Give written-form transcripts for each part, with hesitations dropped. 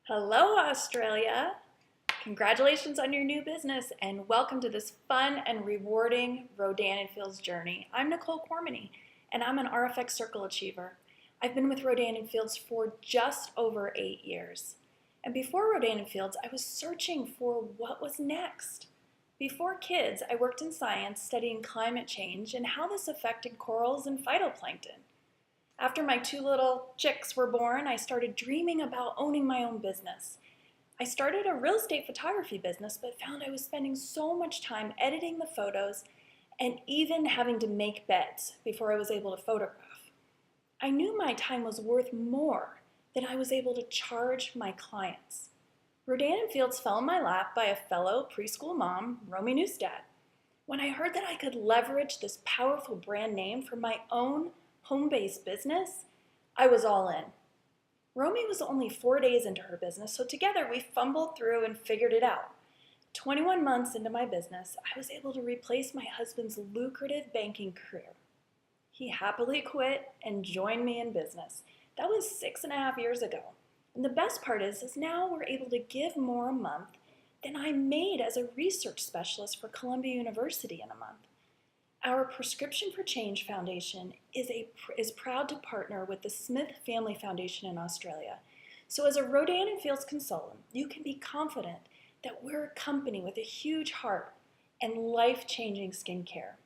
Hello, Australia! Congratulations on your new business and welcome to this fun and rewarding Rodan & Fields journey. I'm Nicole Cormany and I'm an RFX Circle Achiever. I've been with Rodan & Fields for just over 8 years. And before Rodan & Fields, I was searching for what was next. Before kids, I worked in science studying climate change and how this affected corals and phytoplankton. After my 2 little chicks were born, I started dreaming about owning my own business. I started a real estate photography business, but found I was spending so much time editing the photos and even having to make beds before I was able to photograph. I knew my time was worth more than I was able to charge my clients. Rodan & Fields fell in my lap by a fellow preschool mom, Romy Newstead. When I heard that I could leverage this powerful brand name for my own home-based business, I was all in. Romy was only 4 days into her business, so together we fumbled through and figured it out. 21 months into my business, I was able to replace my husband's lucrative banking career. He happily quit and joined me in business. That was 6.5 years ago. And the best part is now we're able to give more a month than I made as a research specialist for Columbia University in a month. Our Prescription for Change Foundation is proud to partner with the Smith Family Foundation in Australia. So as a Rodan & Fields consultant, you can be confident that we're a company with a huge heart and life-changing skincare.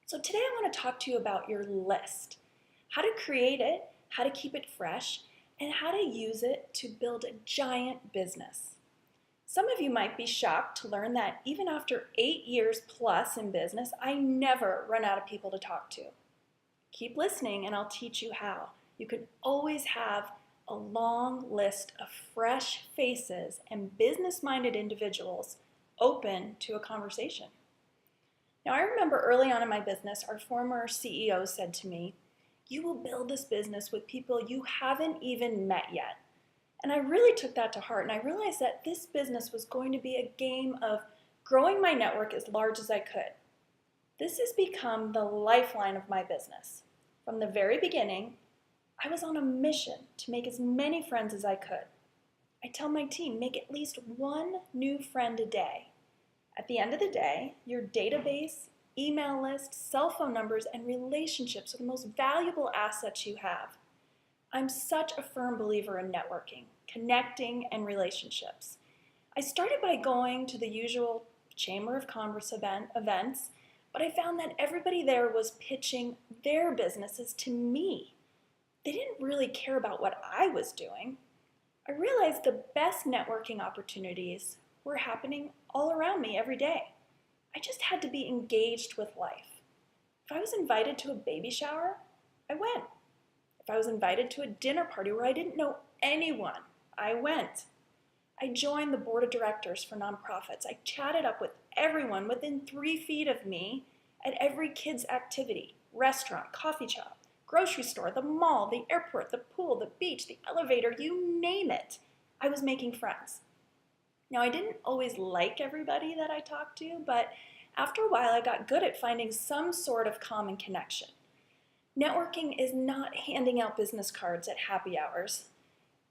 So today I want to talk to you about your list, how to create it, how to keep it fresh, and how to use it to build a giant business. Some of you might be shocked to learn that even after 8 years plus in business, I never run out of people to talk to. Keep listening and I'll teach you how. You can always have a long list of fresh faces and business-minded individuals open to a conversation. Now, I remember early on in my business, our former CEO said to me, "You will build this business with people you haven't even met yet." And I really took that to heart, and I realized that this business was going to be a game of growing my network as large as I could. This has become the lifeline of my business. From the very beginning, I was on a mission to make as many friends as I could. I tell my team, make at least one new friend a day. At the end of the day, your database, email list, cell phone numbers, and relationships are the most valuable assets you have. I'm such a firm believer in networking, connecting, and relationships. I started by going to the usual Chamber of Commerce events, but I found that everybody there was pitching their businesses to me. They didn't really care about what I was doing. I realized the best networking opportunities were happening all around me every day. I just had to be engaged with life. If I was invited to a baby shower, I went. If I was invited to a dinner party where I didn't know anyone, I went. I joined the board of directors for nonprofits. I chatted up with everyone within 3 feet of me at every kid's activity, restaurant, coffee shop, grocery store, the mall, the airport, the pool, the beach, the elevator, you name it. I was making friends. Now, I didn't always like everybody that I talked to, but after a while I got good at finding some sort of common connection. Networking is not handing out business cards at happy hours.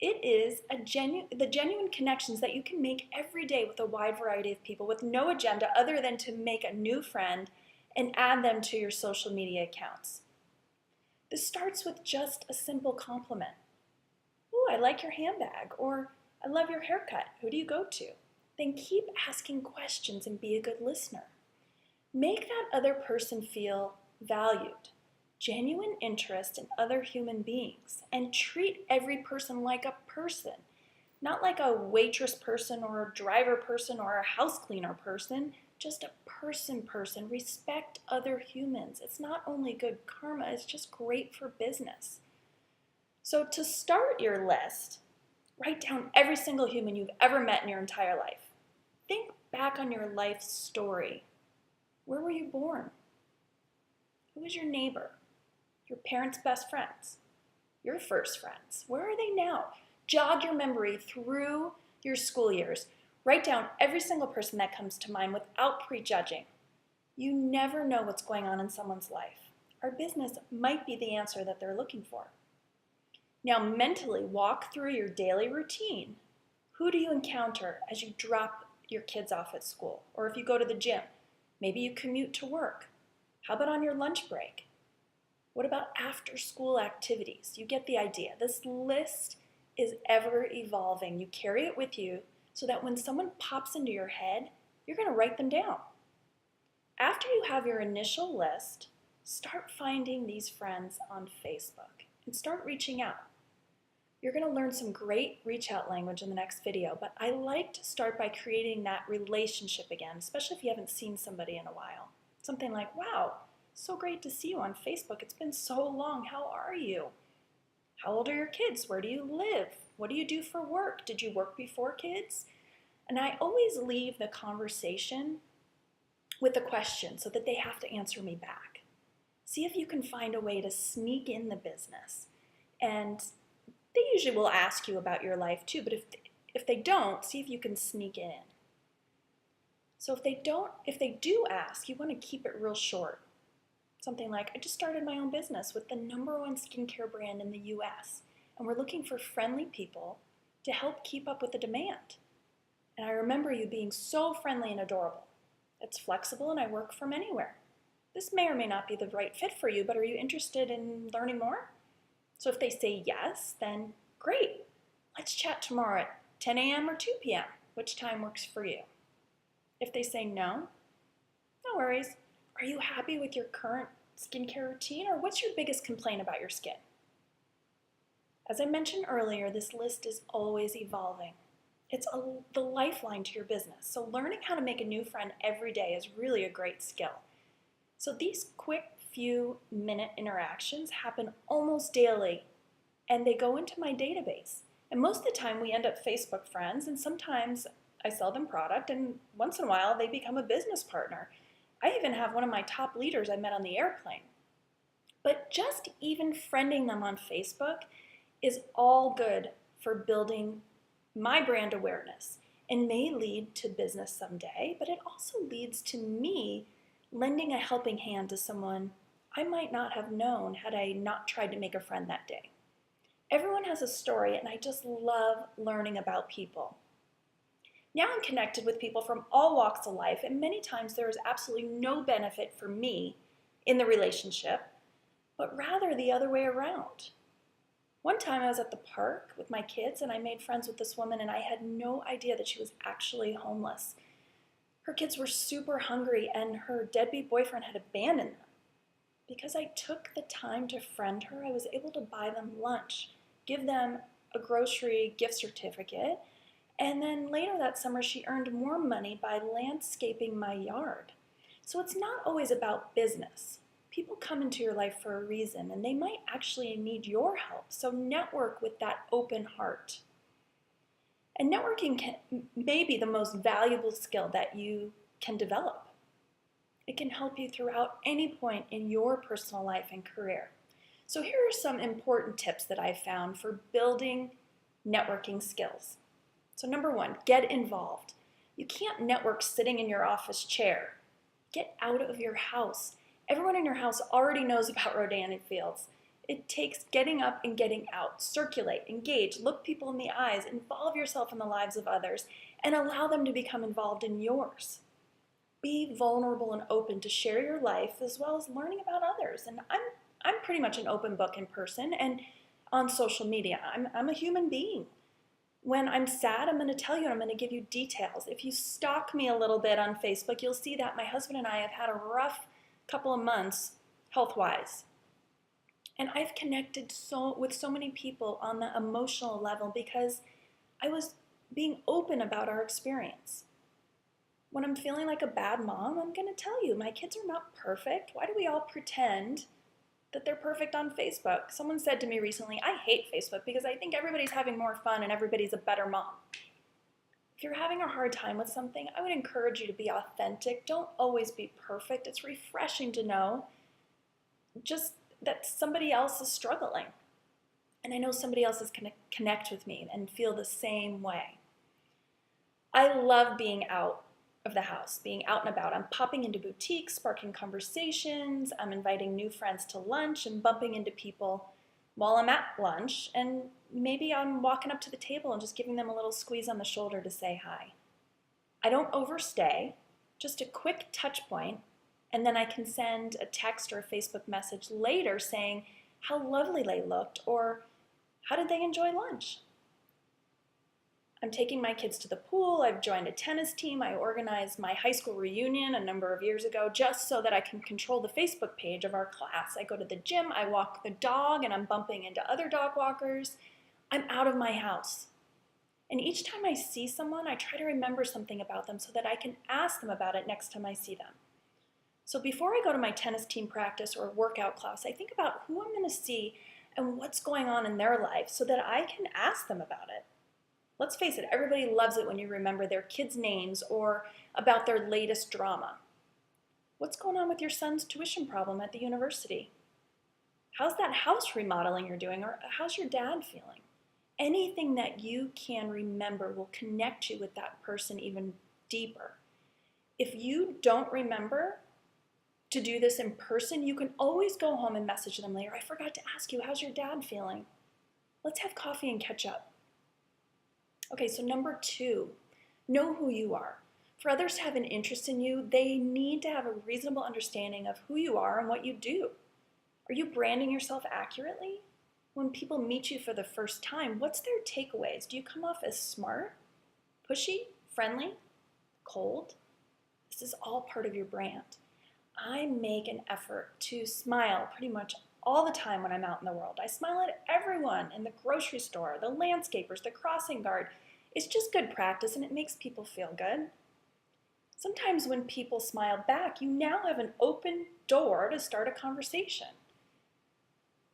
It is the genuine connections that you can make every day with a wide variety of people with no agenda other than to make a new friend and add them to your social media accounts. This starts with just a simple compliment. "Ooh, I like your handbag," or "I love your haircut. Who do you go to?" Then keep asking questions and be a good listener. Make that other person feel valued. Genuine interest in other human beings, and treat every person like a person, not like a waitress person or a driver person or a house cleaner person, just a person. Respect other humans. It's not only good karma, it's just great for business. So to start your list, write down every single human you've ever met in your entire life. Think back on your life story. Where were you born? Who was your neighbor? Your parents' best friends, your first friends. Where are they now? Jog your memory through your school years. Write down every single person that comes to mind without prejudging. You never know what's going on in someone's life. Our business might be the answer that they're looking for. Now mentally walk through your daily routine Who do you encounter as you drop your kids off at school? Or if you go to the gym? Maybe you commute to work. How about on your lunch break? What about after-school activities? You get the idea. This list is ever evolving. You carry it with you so that when someone pops into your head, you're going to write them down. After you have your initial list, start finding these friends on Facebook and start reaching out. You're going to learn some great reach out language in the next video, but I like to start by creating that relationship again, especially if you haven't seen somebody in a while. Something like, wow, so great to see you on Facebook. It's been so long. How are you? How old are your kids? Where do you live? What do you do for work? Did you work before kids? And I always leave the conversation with a question so that they have to answer me back. See if you can find a way to sneak in the business. And they usually will ask you about your life too, but if they don't, see if you can sneak it in. So if they do ask, you want to keep it real short. Something like, I just started my own business with the #1 skincare brand in the US, and we're looking for friendly people to help keep up with the demand. And I remember you being so friendly and adorable. It's flexible and I work from anywhere. This may or may not be the right fit for you, but are you interested in learning more? So if they say yes, then great. Let's chat tomorrow at 10 a.m. or 2 p.m. Which time works for you? If they say no, no worries. Are you happy with your current skincare routine, or what's your biggest complaint about your skin? As I mentioned earlier, this list is always evolving. It's the lifeline to your business. So learning how to make a new friend every day is really a great skill. So these quick few minute interactions happen almost daily, and they go into my database. And most of the time we end up Facebook friends, and sometimes I sell them product, and once in a while they become a business partner. I even have one of my top leaders I met on the airplane. But just even friending them on Facebook is all good for building my brand awareness and may lead to business someday, but it also leads to me lending a helping hand to someone I might not have known had I not tried to make a friend that day. Everyone has a story, and I just love learning about people. Now I'm connected with people from all walks of life, and many times there is absolutely no benefit for me in the relationship, but rather the other way around. One time I was at the park with my kids, and I made friends with this woman, and I had no idea that she was actually homeless. Her kids were super hungry, and her deadbeat boyfriend had abandoned them. Because I took the time to friend her, I was able to buy them lunch, give them a grocery gift certificate, and then later that summer she earned more money by landscaping my yard. So it's not always about business. People come into your life for a reason, and they might actually need your help. So network with that open heart. And networking may be the most valuable skill that you can develop. It can help you throughout any point in your personal life and career. So here are some important tips that I've found for building networking skills. So #1, get involved. You can't network sitting in your office chair. Get out of your house. Everyone in your house already knows about Rodan & Fields. It takes getting up and getting out. Circulate, engage, look people in the eyes, involve yourself in the lives of others, and allow them to become involved in yours. Be vulnerable and open to share your life as well as learning about others. And I'm pretty much an open book in person and on social media. I'm a human being. When I'm sad, I'm going to tell you and I'm going to give you details. If you stalk me a little bit on Facebook, you'll see that my husband and I have had a rough couple of months health-wise. And I've connected with so many people on the emotional level because I was being open about our experience. When I'm feeling like a bad mom, I'm going to tell you, my kids are not perfect. Why do we all pretend that they're perfect on Facebook? Someone said to me recently, I hate Facebook because I think everybody's having more fun and everybody's a better mom. If you're having a hard time with something, I would encourage you to be authentic. Don't always be perfect. It's refreshing to know just that somebody else is struggling. And I know somebody else is going to connect with me and feel the same way. I love being out of the house, being out and about. I'm popping into boutiques, sparking conversations. I'm inviting new friends to lunch and bumping into people while I'm at lunch, and maybe I'm walking up to the table and just giving them a little squeeze on the shoulder to say hi. I don't overstay, just a quick touch point, and then I can send a text or a Facebook message later saying how lovely they looked or how did they enjoy lunch. I'm taking my kids to the pool. I've joined a tennis team. I organized my high school reunion a number of years ago just so that I can control the Facebook page of our class. I go to the gym, I walk the dog, and I'm bumping into other dog walkers. I'm out of my house. And each time I see someone, I try to remember something about them so that I can ask them about it next time I see them. So before I go to my tennis team practice or workout class, I think about who I'm going to see and what's going on in their life so that I can ask them about it. Let's face it, everybody loves it when you remember their kids' names or about their latest drama. What's going on with your son's tuition problem at the university? How's that house remodeling you're doing, or how's your dad feeling? Anything that you can remember will connect you with that person even deeper. If you don't remember to do this in person, you can always go home and message them later. I forgot to ask you, how's your dad feeling? Let's have coffee and catch up. Okay, so number 2, know who you are. For others to have an interest in you, they need to have a reasonable understanding of who you are and what you do. Are you branding yourself accurately? When people meet you for the first time, what's their takeaways? Do you come off as smart, pushy, friendly, cold? This is all part of your brand. I make an effort to smile pretty much all the time when I'm out in the world. I smile at everyone in the grocery store, the landscapers, the crossing guard. It's just good practice and it makes people feel good. Sometimes when people smile back, you now have an open door to start a conversation.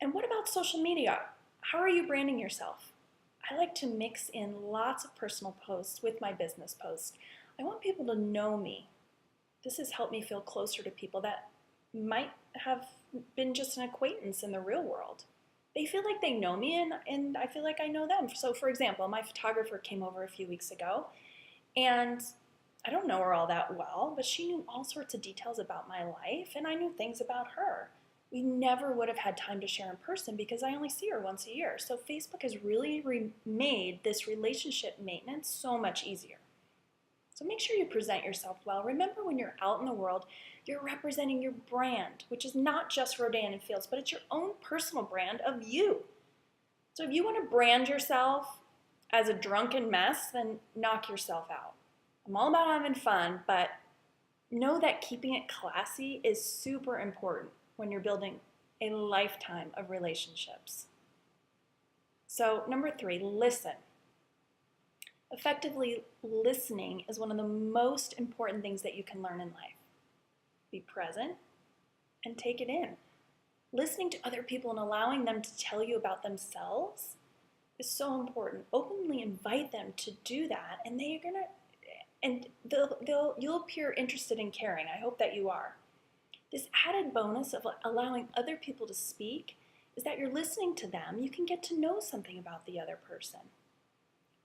And what about social media? How are you branding yourself? I like to mix in lots of personal posts with my business posts. I want people to know me. This has helped me feel closer to people that might have been just an acquaintance in the real world. They feel like they know me and I feel like I know them. So for example, my photographer came over a few weeks ago and I don't know her all that well, but she knew all sorts of details about my life and I knew things about her. We never would have had time to share in person because I only see her once a year. So Facebook has really made this relationship maintenance so much easier. So make sure you present yourself well. Remember when you're out in the world, you're representing your brand, which is not just Rodan & Fields, but it's your own personal brand of you. So if you want to brand yourself as a drunken mess, then knock yourself out. I'm all about having fun, but know that keeping it classy is super important when you're building a lifetime of relationships. So number 3, listen. Effectively listening is one of the most important things that you can learn in life. Be present and take it in. Listening to other people and allowing them to tell you about themselves is so important. Openly invite them to do that, and you'll appear interested and caring. I hope that you are. This added bonus of allowing other people to speak is that you're listening to them. You can get to know something about the other person.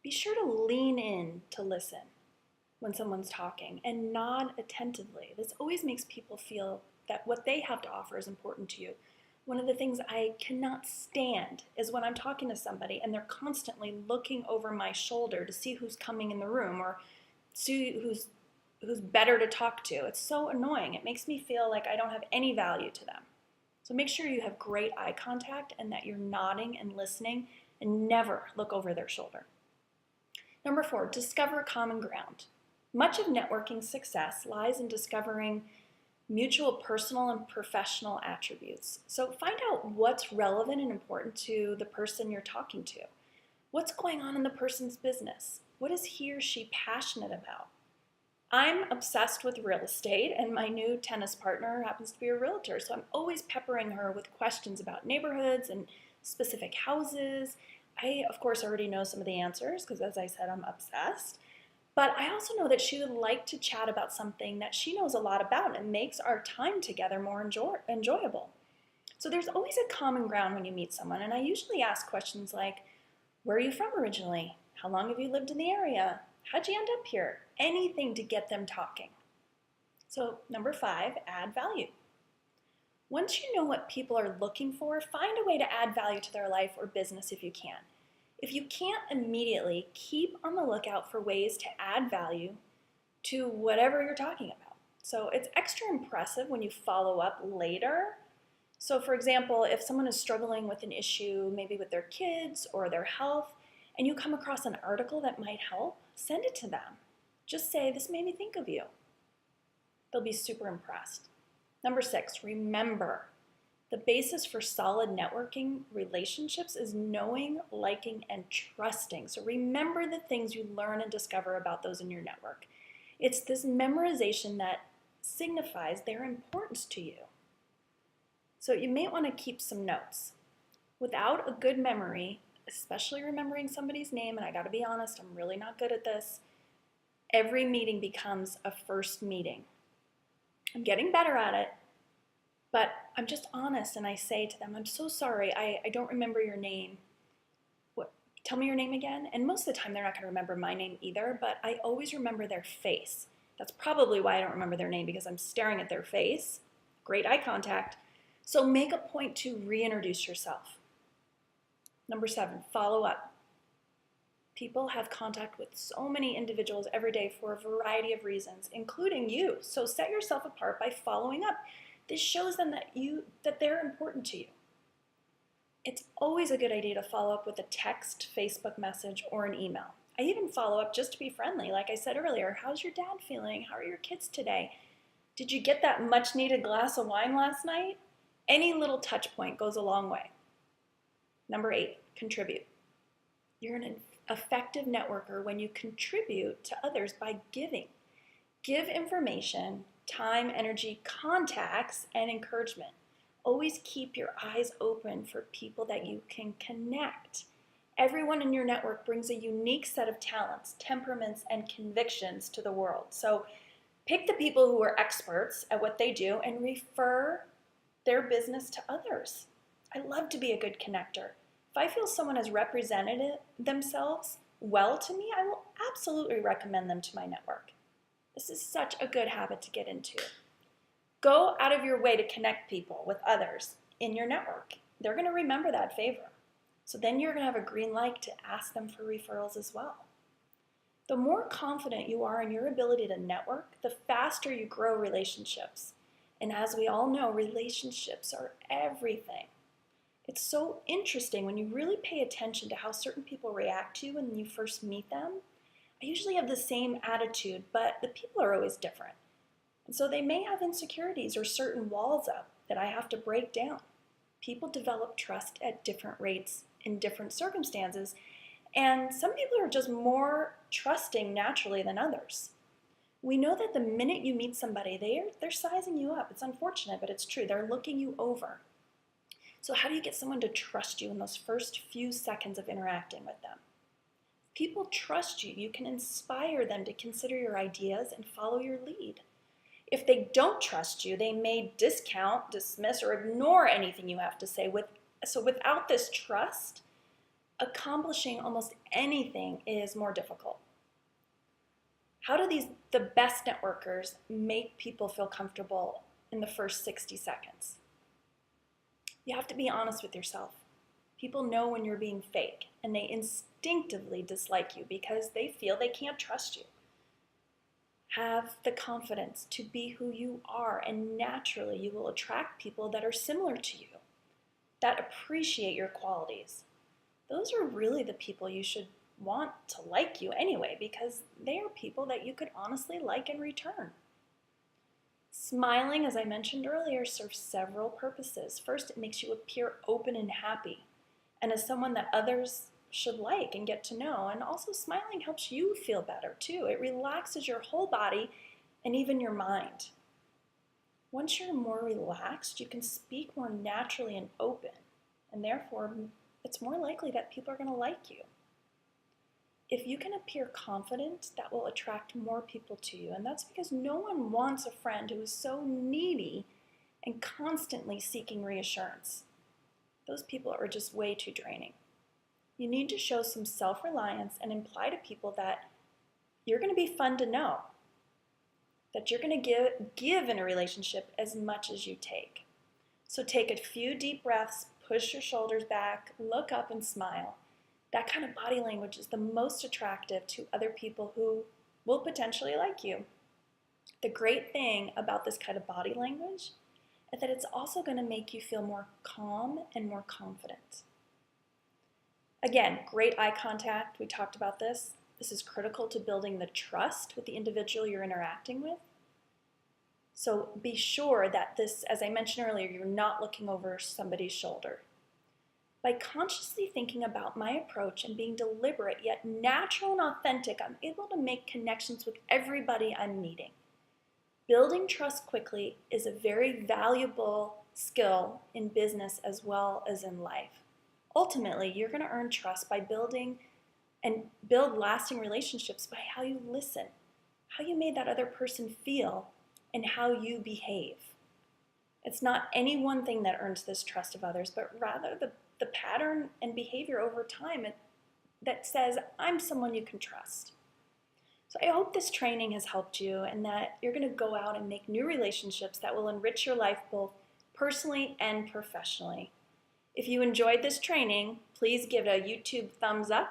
Be sure to lean in to listen when someone's talking and nod attentively. This always makes people feel that what they have to offer is important to you. One of the things I cannot stand is when I'm talking to somebody and they're constantly looking over my shoulder to see who's coming in the room or see who's better to talk to. It's so annoying. It makes me feel like I don't have any value to them. So make sure you have great eye contact and that you're nodding and listening and never look over their shoulder. Number 4, discover common ground. Much of networking success lies in discovering mutual personal and professional attributes. So find out what's relevant and important to the person you're talking to. What's going on in the person's business? What is he or she passionate about? I'm obsessed with real estate, and my new tennis partner happens to be a realtor, so I'm always peppering her with questions about neighborhoods and specific houses. I, of course, already know some of the answers because, as I said, I'm obsessed. But I also know that she would like to chat about something that she knows a lot about and makes our time together more enjoyable. So there's always a common ground when you meet someone, and I usually ask questions like, where are you from originally? How long have you lived in the area? How'd you end up here? Anything to get them talking. So number 5, add value. Once you know what people are looking for, find a way to add value to their life or business if you can. If you can't immediately, keep on the lookout for ways to add value to whatever you're talking about. So it's extra impressive when you follow up later. So for example, if someone is struggling with an issue, maybe with their kids or their health, and you come across an article that might help, send it to them. Just say, this made me think of you. They'll be super impressed. Number 6, remember, the basis for solid networking relationships is knowing, liking, and trusting. So remember the things you learn and discover about those in your network. It's this memorization that signifies their importance to you. So you may want to keep some notes. Without a good memory, especially remembering somebody's name, and I gotta be honest, I'm really not good at this, every meeting becomes a first meeting. I'm getting better at it, but I'm just honest and I say to them, I'm so sorry, I don't remember your name. What? Tell me your name again? And most of the time they're not gonna remember my name either, but I always remember their face. That's probably why I don't remember their name, because I'm staring at their face. Great eye contact. So make a point to reintroduce yourself. Number 7, follow up. People have contact with so many individuals every day for a variety of reasons, including you. So set yourself apart by following up. This shows them that they're important to you. It's always a good idea to follow up with a text, Facebook message, or an email. I even follow up just to be friendly. Like I said earlier, how's your dad feeling? How are your kids today? Did you get that much needed glass of wine last night? Any little touch point goes a long way. Number 8, contribute. You're an effective networker when you contribute to others by giving. Give information, time, energy, contacts, and encouragement. Always keep your eyes open for people that you can connect. Everyone in your network brings a unique set of talents, temperaments, and convictions to the world. So pick the people who are experts at what they do and refer their business to others. I love to be a good connector. If I feel someone has represented themselves well to me, I will absolutely recommend them to my network. This is such a good habit to get into. Go out of your way to connect people with others in your network. They're going to remember that favor. So then you're going to have a green light to ask them for referrals as well. The more confident you are in your ability to network, the faster you grow relationships. And as we all know, relationships are everything. It's so interesting when you really pay attention to how certain people react to you when you first meet them. I usually have the same attitude, but the people are always different. And so they may have insecurities or certain walls up that I have to break down. People develop trust at different rates in different circumstances, and some people are just more trusting naturally than others. We know that the minute you meet somebody, they're sizing you up. It's unfortunate, but it's true. They're looking you over. So how do you get someone to trust you in those first few seconds of interacting with them? If people trust you, you can inspire them to consider your ideas and follow your lead. If they don't trust you, they may discount, dismiss, or ignore anything you have to say. So without this trust, accomplishing almost anything is more difficult. How do the best networkers make people feel comfortable in the first 60 seconds? You have to be honest with yourself. People know when you're being fake, and they instinctively dislike you because they feel they can't trust you. Have the confidence to be who you are, and naturally you will attract people that are similar to you, that appreciate your qualities. Those are really the people you should want to like you anyway, because they are people that you could honestly like in return. Smiling, as I mentioned earlier, serves several purposes. First, it makes you appear open and happy, and as someone that others should like and get to know. And also smiling helps you feel better too. It relaxes your whole body and even your mind. Once you're more relaxed, you can speak more naturally and open, and therefore it's more likely that people are going to like you. If you can appear confident, that will attract more people to you, and that's because no one wants a friend who is so needy and constantly seeking reassurance. Those people are just way too draining. You need to show some self-reliance and imply to people that you're going to be fun to know, that you're going to give in a relationship as much as you take. So take a few deep breaths, push your shoulders back, look up and smile. That kind of body language is the most attractive to other people who will potentially like you. The great thing about this kind of body language is that it's also going to make you feel more calm and more confident. Again, great eye contact. We talked about this. This is critical to building the trust with the individual you're interacting with. So be sure that this, as I mentioned earlier, you're not looking over somebody's shoulder. By consciously thinking about my approach and being deliberate yet natural and authentic, I'm able to make connections with everybody I'm meeting. Building trust quickly is a very valuable skill in business as well as in life. Ultimately, you're going to earn trust by building and build lasting relationships by how you listen, how you made that other person feel, and how you behave. It's not any one thing that earns this trust of others, but rather the pattern and behavior over time that says, I'm someone you can trust. So I hope this training has helped you and that you're going to go out and make new relationships that will enrich your life both personally and professionally. If you enjoyed this training, please give it a YouTube thumbs up.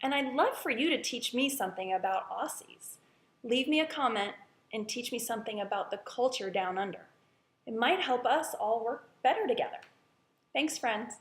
And I'd love for you to teach me something about Aussies. Leave me a comment and teach me something about the culture down under. It might help us all work better together. Thanks, friends.